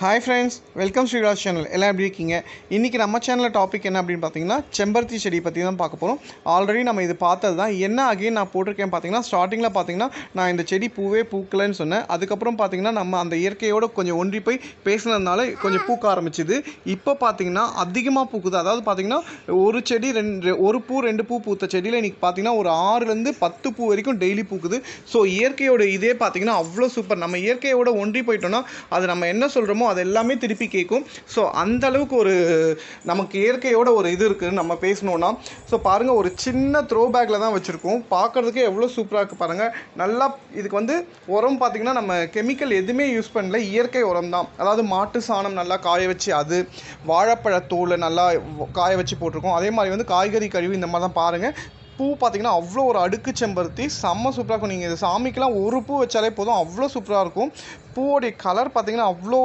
Hi friends, welcome Sriraj channel. எல்லாம் எப்படி இருக்கீங்க? இன்றைக்கி நம்ம சேனலில் டாபிக் என்ன அப்படின்னு பார்த்தீங்கன்னா, செம்பருத்தி செடி பற்றி தான் பார்க்க போகிறோம். ஆல்ரெடி நம்ம இது பார்த்தது தான். என்ன அகைன் நான் போட்டிருக்கேன் பார்த்தீங்கன்னா, ஸ்டார்டிங்கில் பார்த்தீங்கன்னா நான் இந்த செடி பூவே பூக்கலைன்னு சொன்னேன். அதுக்கப்புறம் பார்த்தீங்கன்னா நம்ம அந்த இயற்கையோடு கொஞ்சம் ஒன்றி போய் பேசுனதுனால கொஞ்சம் பூக்க ஆரம்பிச்சுது. இப்போ பார்த்தீங்கன்னா அதிகமாக பூக்குது. அதாவது பார்த்தீங்கன்னா ஒரு செடி ஒரு பூ 2 பூ பூத்த செடியில் இன்றைக்கி பார்த்தீங்கன்னா ஒரு 6லேருந்து 10 பூ வரைக்கும் டெய்லி பூக்குது. ஸோ இயற்கையோட இதே பார்த்தீங்கன்னா அவ்வளோ சூப்பர். நம்ம இயற்கையோட ஒன்றி போயிட்டோம்னா அது நம்ம என்ன சொல்கிறோமோ அது எல்லாமே திருப்பி கேட்கும். ஸோ அந்த அளவுக்கு ஒரு நமக்கு இயற்கையோட ஒரு இது இருக்குதுன்னு நம்ம பேசணுன்னா, ஸோ பாருங்கள், ஒரு சின்ன த்ரோ பேக்கில் தான் வச்சுருக்கோம். பார்க்குறதுக்கே எவ்வளோ சூப்பராக இருக்குது பாருங்கள். நல்லா இதுக்கு வந்து உரம் பார்த்திங்கன்னா நம்ம கெமிக்கல் எதுவுமே யூஸ் பண்ணல, இயற்கை உரம் தான். அதாவது மாட்டு சாணம் நல்லா காய வச்சு, அது வாழைப்பழத்தோலை நல்லா காய வச்சு போட்டிருக்கோம். அதே மாதிரி வந்து காய்கறி கழிவு இந்த மாதிரி தான் பாருங்கள். பூ பார்த்திங்கன்னா அவ்வளோ ஒரு அடுக்கு செம்பருத்தி செம்ம சூப்பராக இருக்கும். நீங்கள் இது சாமிக்கெலாம் ஒரு பூ வச்சாலே போதும், அவ்வளோ சூப்பராக இருக்கும். பூவோடைய கலர் பார்த்திங்கன்னா அவ்வளோ